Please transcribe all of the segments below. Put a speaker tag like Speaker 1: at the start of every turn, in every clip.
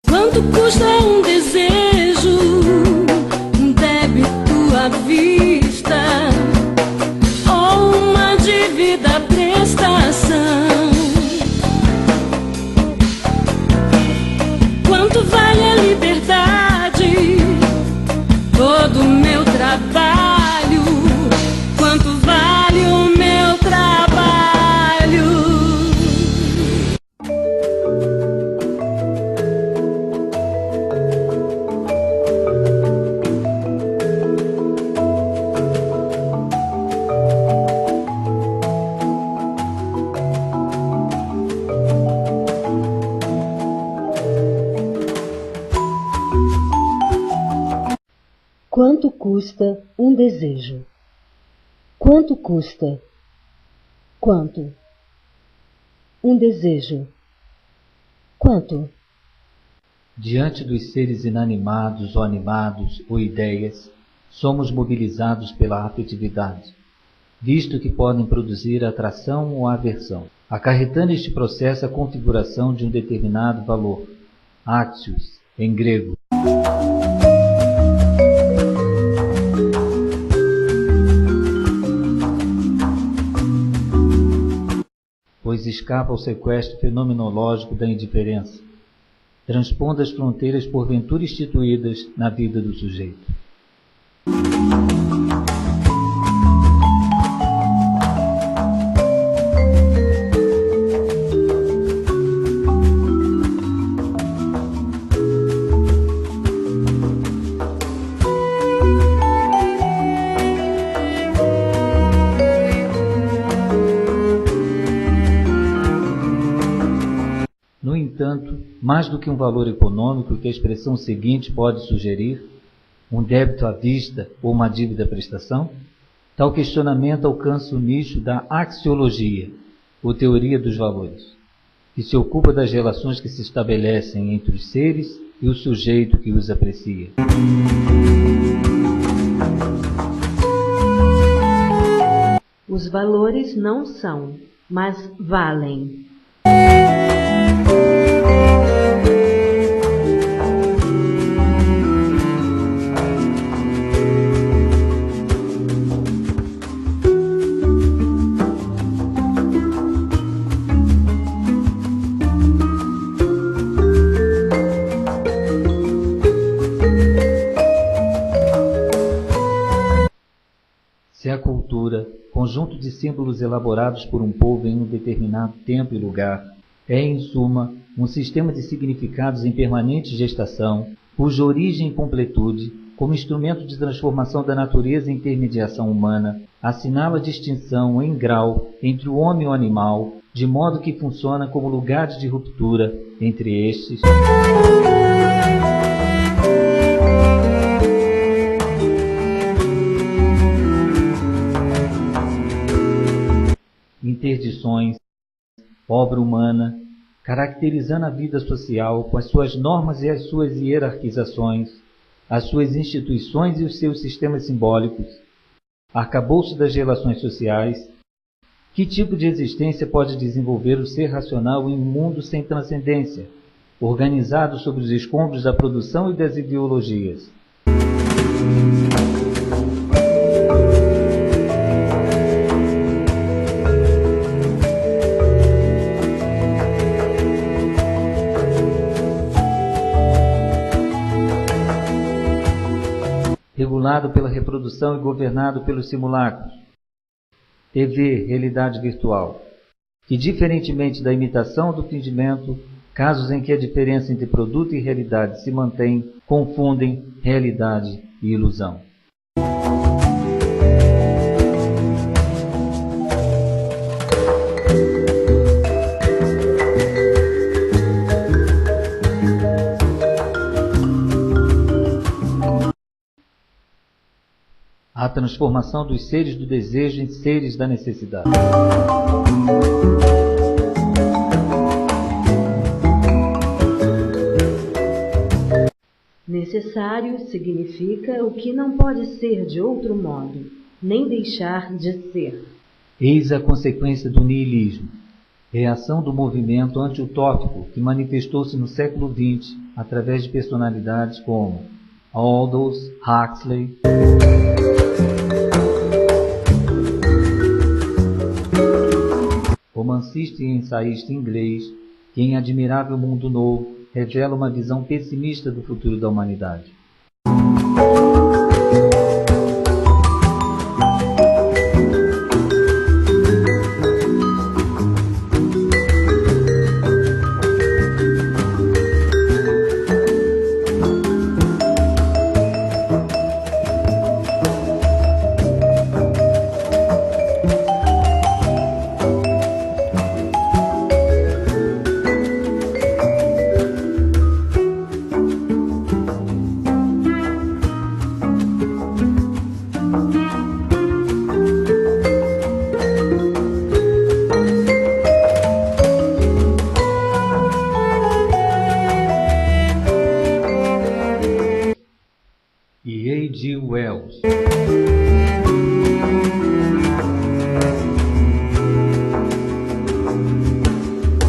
Speaker 1: Quanto custa um desejo, um débito à vista, ou uma dívida à prestação? Quanto vale a liberdade, todo o meu trabalho? Quanto vale o meu trabalho?
Speaker 2: Quanto custa um desejo? Quanto custa? Quanto? Um desejo. Quanto?
Speaker 3: Diante dos seres inanimados ou animados ou ideias, somos mobilizados pela afetividade, visto que podem produzir atração ou aversão, acarretando este processo a configuração de um determinado valor, axios, em grego. Pois escapa ao sequestro fenomenológico da indiferença, transpondo as fronteiras porventura instituídas na vida do sujeito. No entanto, mais do que um valor econômico que a expressão seguinte pode sugerir, um débito à vista ou uma dívida à prestação, tal questionamento alcança o nicho da axiologia, ou teoria dos valores, que se ocupa das relações que se estabelecem entre os seres e o sujeito que os aprecia.
Speaker 2: Os valores não são, mas valem.
Speaker 3: Se a cultura, conjunto de símbolos elaborados por um povo em um determinado tempo e lugar, é, em suma, um sistema de significados em permanente gestação, cuja origem e completude, como instrumento de transformação da natureza e intermediação humana, assinala a distinção em grau entre o homem e o animal, de modo que funciona como lugar de ruptura entre estes interdições, obra humana, caracterizando a vida social com as suas normas e as suas hierarquizações, as suas instituições e os seus sistemas simbólicos, arcabouço das relações sociais. Que tipo de existência pode desenvolver o ser racional em um mundo sem transcendência, organizado sobre os escombros da produção e das ideologias? Regulado pela reprodução e governado pelos simulacros. TV, realidade virtual, que diferentemente da imitação ou do fingimento, casos em que a diferença entre produto e realidade se mantém, confundem realidade e ilusão. A transformação dos seres do desejo em seres da necessidade.
Speaker 2: Necessário significa o que não pode ser de outro modo, nem deixar de ser.
Speaker 3: Eis a consequência do niilismo, reação do movimento anti-utópico que manifestou-se no século XX através de personalidades como Aldous Huxley, romancista e ensaísta inglês, que em Admirável Mundo Novo revela uma visão pessimista do futuro da humanidade. E A.G. Wells.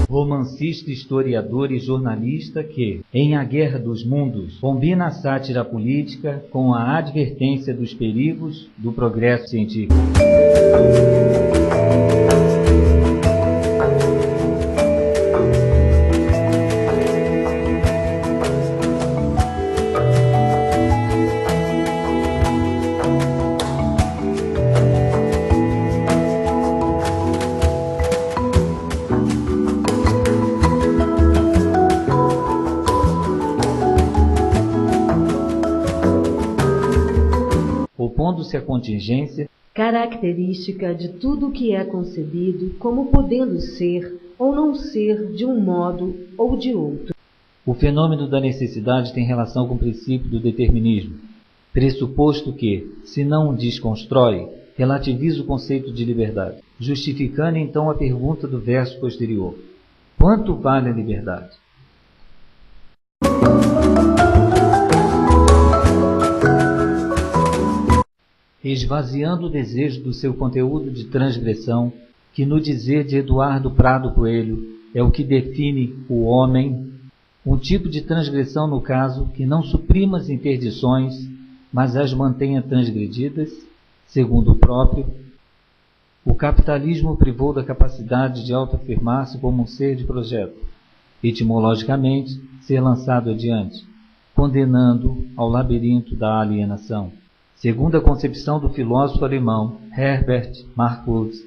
Speaker 3: Romancista, historiador e jornalista que, em A Guerra dos Mundos, combina a sátira política com a advertência dos perigos do progresso científico. Opondo-se à contingência,
Speaker 2: característica de tudo o que é concebido como podendo ser ou não ser de um modo ou de outro.
Speaker 3: O fenômeno da necessidade tem relação com o princípio do determinismo, pressuposto que, se não o desconstrói, relativiza o conceito de liberdade, justificando então a pergunta do verso posterior: quanto vale a liberdade? Esvaziando o desejo do seu conteúdo de transgressão, que no dizer de Eduardo Prado Coelho é o que define o homem, um tipo de transgressão no caso que não suprima as interdições, mas as mantenha transgredidas, segundo o próprio, o capitalismo privou da capacidade de autoafirmar-se como um ser de projeto, etimologicamente ser lançado adiante, condenando ao labirinto da alienação. Segundo a concepção do filósofo alemão Herbert Marcuse,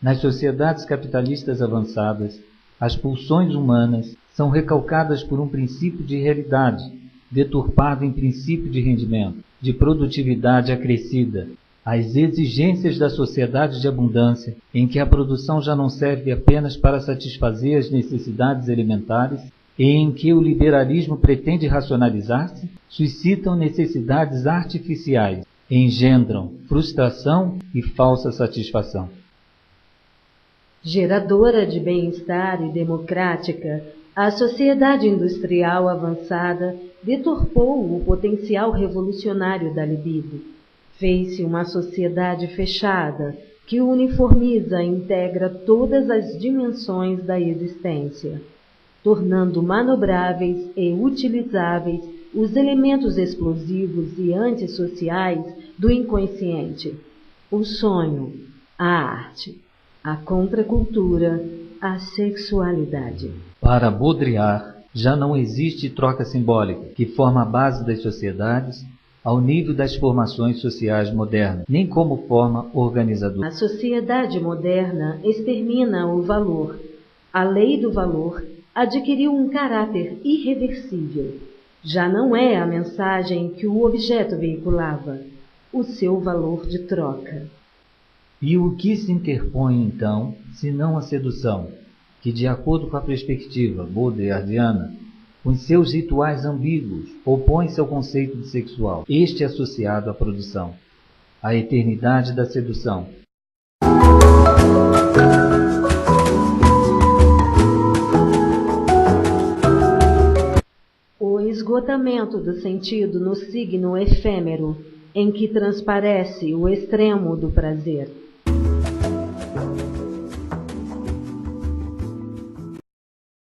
Speaker 3: nas sociedades capitalistas avançadas, as pulsões humanas são recalcadas por um princípio de realidade, deturpado em princípio de rendimento, de produtividade acrescida, as exigências da sociedade de abundância, em que a produção já não serve apenas para satisfazer as necessidades elementares, e em que o liberalismo pretende racionalizar-se, suscitam necessidades artificiais, engendram frustração e falsa satisfação.
Speaker 2: Geradora de bem-estar e democrática, a sociedade industrial avançada deturpou o potencial revolucionário da libido. Fez-se uma sociedade fechada, que uniformiza e integra todas as dimensões da existência, tornando manobráveis e utilizáveis os elementos explosivos e antissociais do inconsciente, o sonho, a arte, a contracultura, a sexualidade.
Speaker 3: Para Baudrillard, já não existe troca simbólica que forma a base das sociedades ao nível das formações sociais modernas, nem como forma organizadora.
Speaker 2: A sociedade moderna extermina o valor. A lei do valor adquiriu um caráter irreversível. Já não é a mensagem que o objeto veiculava, o seu valor de troca.
Speaker 3: E o que se interpõe, então, senão a sedução, que, de acordo com a perspectiva baudrillardiana, com seus rituais ambíguos, opõe-se ao conceito de sexual, este associado à produção, a eternidade da sedução.
Speaker 2: O esgotamento do sentido no signo efêmero, em que transparece o extremo do prazer.